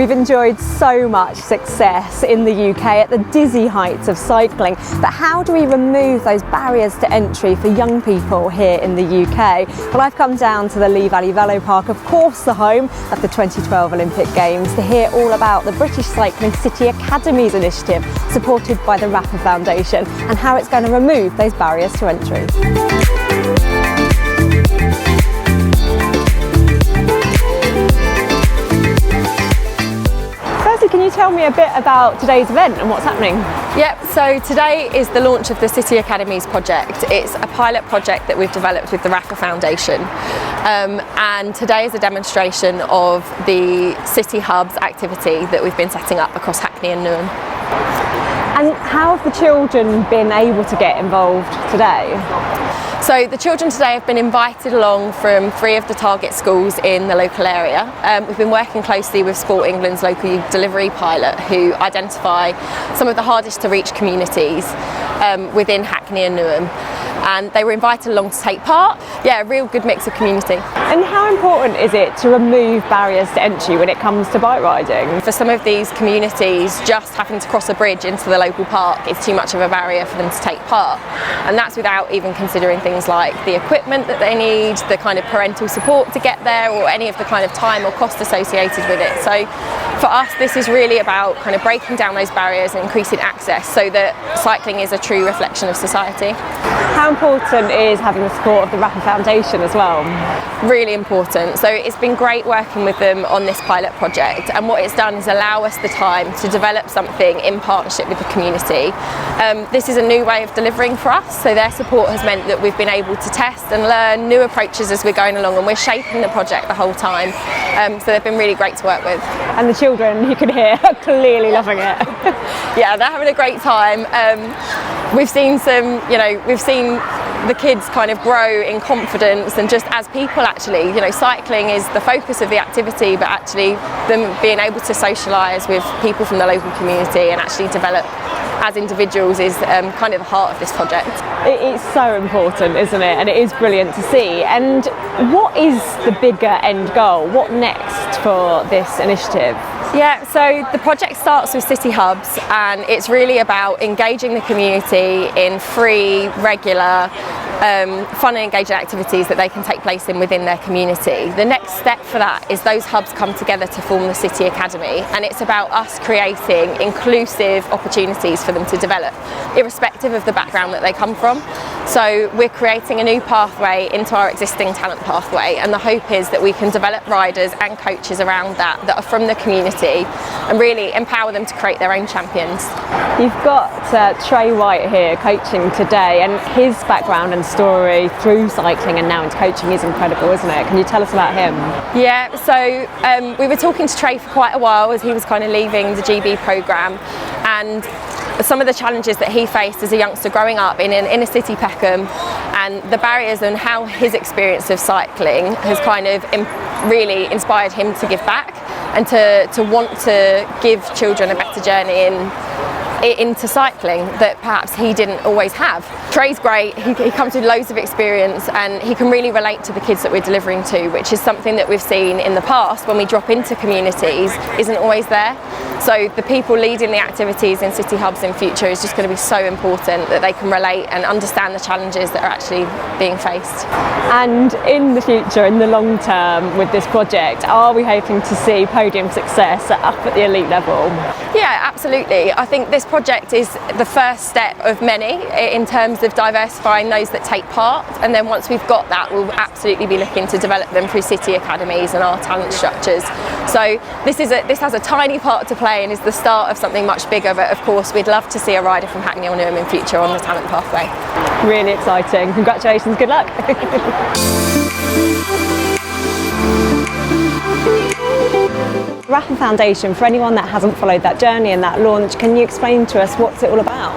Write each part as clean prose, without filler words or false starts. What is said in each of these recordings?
We've enjoyed so much success in the UK at the dizzy heights of cycling, but how do we remove those barriers to entry for young people here in the UK? Well, I've come down to the Lee Valley Velo Park, of course the home of the 2012 Olympic Games, to hear all about the British Cycling City Academies initiative supported by the Rapha Foundation and how it's going to remove those barriers to entry. Can you tell me a bit about today's event and what's happening? Yep, so today is the launch of the City Academies project. It's a pilot project that we've developed with the Rapha Foundation, and today is a demonstration of the City Hubs activity that we've been setting up across Hackney and Newham. And how have the children been able to get involved today? So the children today have been invited along from 3 of the target schools in the local area. We've been working closely with Sport England's local youth delivery pilot, who identify some of the hardest to reach communities within Hackney and Newham. And they were invited along to take part. Yeah, a real good mix of community. And how important is it to remove barriers to entry when it comes to bike riding? For some of these communities, just having to cross a bridge into the local park is too much of a barrier for them to take part. And that's without even considering things like the equipment that they need, the kind of parental support to get there, or any of the kind of time or cost associated with it. So for us, this is really about kind of breaking down those barriers and increasing access so that cycling is a true reflection of society. How important is having the support of the Rapha Foundation as well? Really important. So it's been great working with them on this pilot project, and what it's done is allow us the time to develop something in partnership with the community. This is a new way of delivering for us, so their support has meant that we've been able to test and learn new approaches as we're going along, and we're shaping the project the whole time. So they've been really great to work with. And the children, you can hear, are clearly loving it. Yeah, they're having a great time. We've seen the kids kind of grow in confidence, and just as people actually, cycling is the focus of the activity, but actually them being able to socialise with people from the local community and actually develop as individuals is kind of the heart of this project. It is so important, isn't it? And it is brilliant to see. And what is the bigger end goal? What next for this initiative? Yeah, so the project starts with City Hubs, and it's really about engaging the community in free, regular, fun and engaging activities that they can take place in within their community. The next step for that is those hubs come together to form the City Academy, and it's about us creating inclusive opportunities for them to develop, irrespective of the background that they come from. So we're creating a new pathway into our existing talent pathway, and the hope is that we can develop riders and coaches around that are from the community and really empower them to create their own champions. You've got Tre Whyte here coaching today, and his background and story through cycling and now into coaching is incredible, isn't it? Can you tell us about him? Yeah, so we were talking to Tre for quite a while as he was kind of leaving the GB programme, and some of the challenges that he faced as a youngster growing up in an inner city Peckham, and the barriers, and how his experience of cycling has kind of really inspired him to give back and to want to give children a better journey into cycling that perhaps he didn't always have. Tre's great, he comes with loads of experience, and he can really relate to the kids that we're delivering to, which is something that we've seen in the past when we drop into communities isn't always there. So the people leading the activities in City Hubs in future is just going to be so important, that they can relate and understand the challenges that are actually being faced. And in the future, in the long term with this project, are we hoping to see podium success up at the elite level? Yeah, absolutely. I think this project is the first step of many in terms of diversifying those that take part, and then once we've got that, we'll absolutely be looking to develop them through City Academies and our talent structures. So this has a tiny part to play and is the start of something much bigger, but of course we'd love to see a rider from Hackney or Newham in future on the talent pathway. Really exciting. Congratulations, good luck. Rapha Foundation, for anyone that hasn't followed that journey and that launch, can you explain to us what's it all about?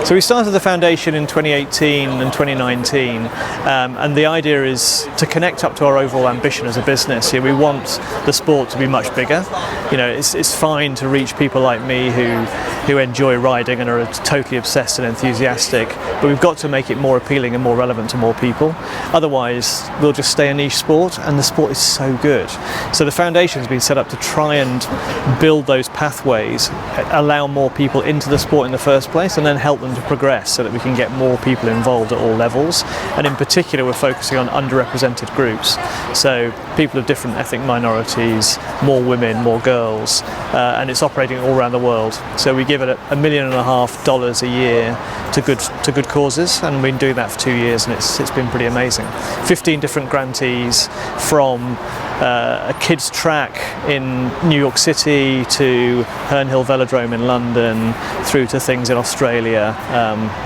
So we started the foundation in 2018 and 2019, and the idea is to connect up to our overall ambition as a business. We want the sport to be much bigger. It's fine to reach people like me who enjoy riding and are totally obsessed and enthusiastic, but we've got to make it more appealing and more relevant to more people. Otherwise, we'll just stay a niche sport, and the sport is so good. So the foundation has been set up to try and build those pathways, allow more people into the sport in the first place, and then help them to progress so that we can get more people involved at all levels. And in particular, we're focusing on underrepresented groups, so people of different ethnic minorities, more women, more girls, and it's operating all around the world. So we give it $1.5 million a year to good causes, and we've been doing that for 2 years, and it's been pretty amazing. 15 different grantees, from a kids track in New York City to Herne Hill Velodrome in London, through to things in Australia.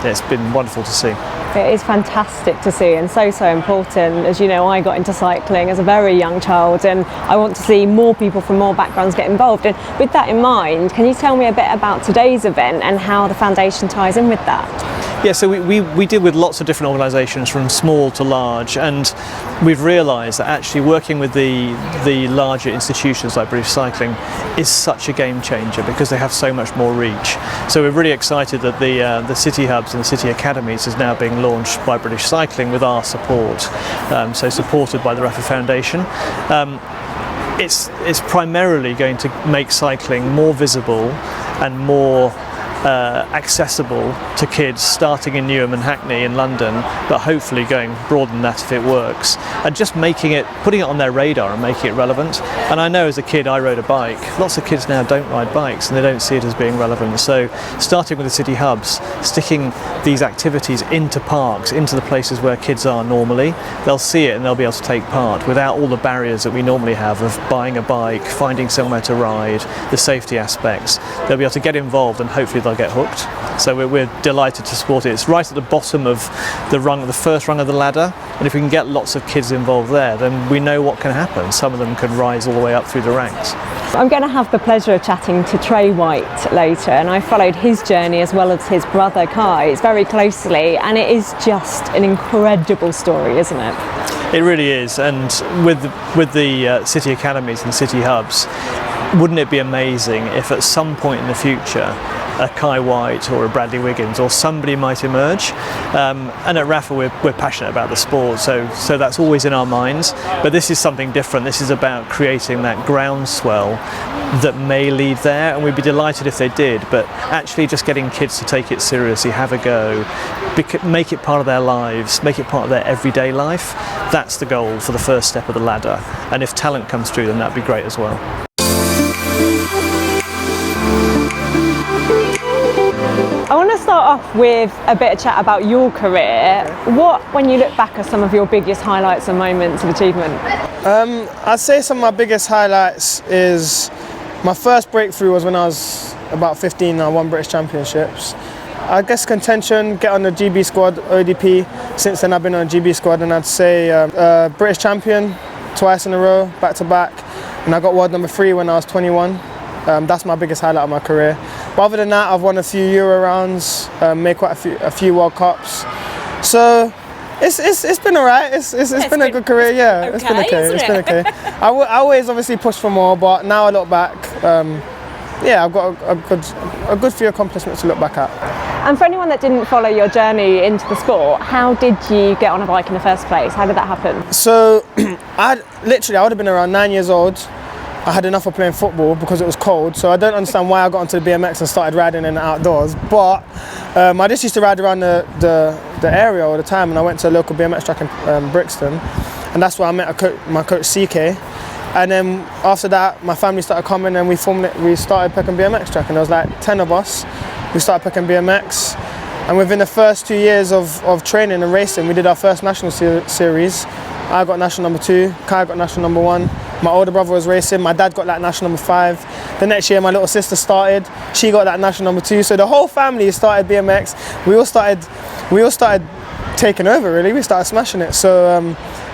It's been wonderful to see. It is fantastic to see, and so important. As you know, I got into cycling as a very young child, and I want to see more people from more backgrounds get involved. And with that in mind, can you tell me a bit about today's event and how the foundation ties in with that? Yeah, so we deal with lots of different organisations from small to large, and we've realised that actually working with the larger institutions like British Cycling is such a game changer because they have so much more reach. So we're really excited that the City Hubs and the City Academies is now being launched by British Cycling with our support, so supported by the Rapha Foundation. It's primarily going to make cycling more visible and more accessible to kids starting in Newham and Hackney in London, but hopefully going broader than that if it works, and just putting it on their radar and making it relevant. And I know as a kid I rode a bike. Lots of kids now don't ride bikes and they don't see it as being relevant. So starting with the city hubs, sticking these activities into parks, into the places where kids are normally, they'll see it and they'll be able to take part without all the barriers that we normally have of buying a bike, finding somewhere to ride, the safety aspects. They'll be able to get involved and hopefully they'll get hooked. So we're delighted to support it. It's right at the bottom of the first rung of the ladder, and if we can get lots of kids involved there, then we know what can happen. Some of them can rise all the way up through the ranks. I'm going to have the pleasure of chatting to Tre Whyte later, and I followed his journey as well as his brother Kai's very closely, and it is just an incredible story, isn't it? It really is, and with the city academies and city hubs, wouldn't it be amazing if at some point in the future a Kai White or a Bradley Wiggins or somebody might emerge? And at Rapha we're passionate about the sport, so that's always in our minds, but this is something different. This is about creating that groundswell that may lead there, and we'd be delighted if they did, but actually just getting kids to take it seriously, have a go, make it part of their lives, make it part of their everyday life. That's the goal for the first step of the ladder, and if talent comes through, then that'd be great as well. I want to start off with a bit of chat about your career. What, when you look back, are some of your biggest highlights and moments of achievement? I'd say some of my biggest highlights is my first breakthrough was when I was about 15 and I won British Championships. I guess contention, get on the GB squad, ODP. Since then I've been on the GB squad, and I'd say British champion twice in a row, back to back. And I got world number 3 when I was 21. That's my biggest highlight of my career. But other than that, I've won a few Euro rounds, made quite a few World Cups. So it's been alright. It's been a good career. Yeah, okay, it's been okay. It's been okay. I always obviously push for more, but now I look back. Yeah, I've got a good few accomplishments to look back at. And for anyone that didn't follow your journey into the sport, how did you get on a bike in the first place? How did that happen? So I would have been around 9 years old. I had enough of playing football because it was cold, so I don't understand why I got onto the BMX and started riding in the outdoors. But I just used to ride around the area all the time, and I went to a local BMX track in Brixton, and that's where I met my coach CK. And then after that, my family started coming, and we started Peckham BMX track, and there was like 10 of us. We started Peckham BMX, and within the first 2 years of training and racing, we did our first national series. I got national number 2, Kai got national number 1. My older brother was racing, my dad got that national number 5. The next year my little sister started, she got that national number 2. So the whole family started BMX. We all started taking over really, we started smashing it. So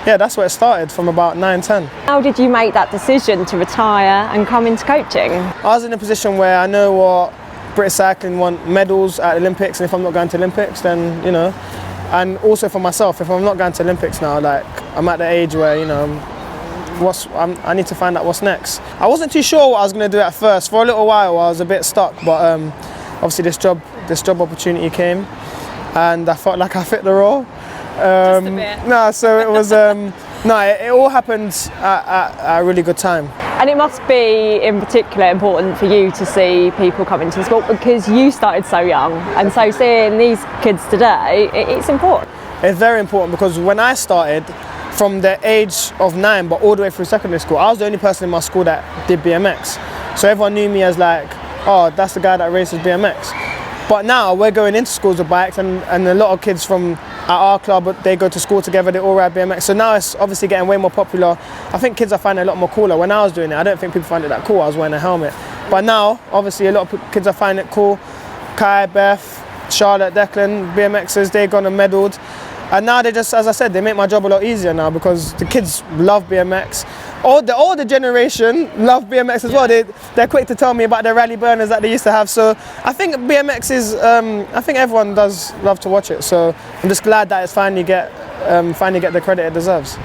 yeah, that's where it started from about 9, 10. How did you make that decision to retire and come into coaching? I was in a position where I know what British cycling want medals at Olympics, and if I'm not going to Olympics, then, you know, and also for myself, if I'm not going to Olympics now, like, I'm at the age where, you know, I need to find out what's next. I wasn't too sure what I was going to do at first. For a little while I was a bit stuck, but obviously this job opportunity came, and I felt like I fit the role. Just a bit. No, so it was it all happened at a really good time. And it must be in particular important for you to see people come into the sport, because you started so young, and so seeing these kids today, it's important. It's very important, because when I started, from the age of 9 but all the way through secondary school, I was the only person in my school that did BMX. So everyone knew me as like, oh, that's the guy that races BMX. But now we're going into schools with bikes, and a lot of kids from our club, they go to school together, they all ride BMX. So now it's obviously getting way more popular. I think kids are finding it a lot more cooler. When I was doing it, I don't think people find it that cool. I was wearing a helmet. But now, obviously, a lot of kids are finding it cool. Kai, Beth, Charlotte, Declan, BMXers, they've gone and medalled. And now they just, as I said, they make my job a lot easier now, because the kids love BMX. The older generation love BMX as well. They're quick to tell me about their rally burners that they used to have. So I think BMX is, I think everyone does love to watch it. So I'm just glad that it's finally get the credit it deserves.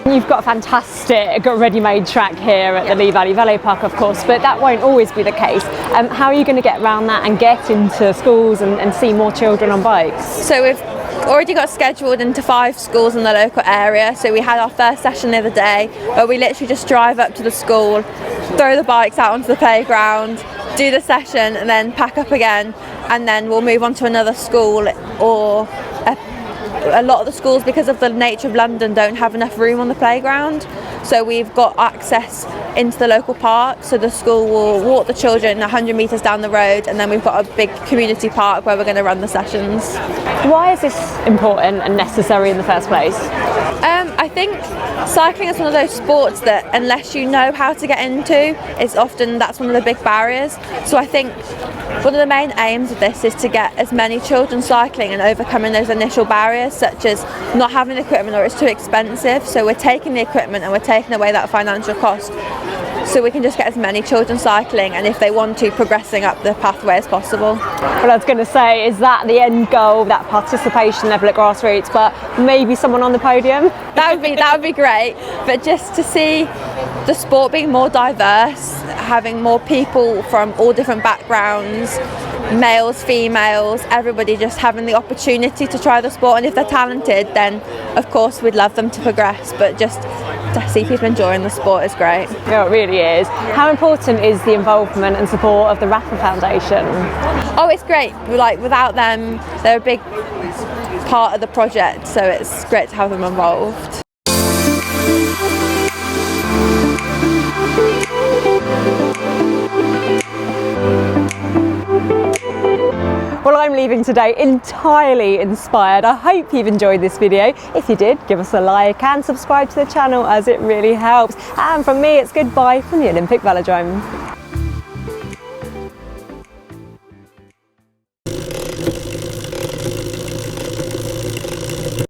You've got a fantastic ready-made track here at the Lee Valley Velo Park, of course, but that won't always be the case. How are you going to get around that and get into schools and see more children on bikes? So we've already got scheduled into 5 schools in the local area. So we had our first session the other day, where we literally just drive up to the school, throw the bikes out onto the playground, do the session, and then pack up again, and then we'll move on to another school. Or a lot of the schools, because of the nature of London, don't have enough room on the playground, so we've got access into the local park. So the school will walk the children 100 metres down the road, and then we've got a big community park where we're going to run the sessions. Why is this important and necessary in the first place? I think cycling is one of those sports that, unless you know how to get into, that's one of the big barriers. So I think one of the main aims of this is to get as many children cycling and overcoming those initial barriers, such as not having equipment or it's too expensive. So we're taking the equipment and we're taking away that financial cost, so we can just get as many children cycling, and if they want to, progressing up the pathway as possible. Well, I was going to say, is that the end goal, that participation level at grassroots, but maybe someone on the podium? That would be great, but just to see the sport being more diverse, having more people from all different backgrounds, males, females, everybody just having the opportunity to try the sport, and if they're talented, then of course we'd love them to progress, but just to see people enjoying the sport is great. Yeah, it really is. How important is the involvement and support of the Rapha Foundation? Oh, it's great. Like, without them, they're a big part of the project, so it's great to have them involved. Well, I'm leaving today entirely inspired. I hope you've enjoyed this video. If you did, give us a like and subscribe to the channel, as it really helps. And from me, it's goodbye from the Olympic Velodrome.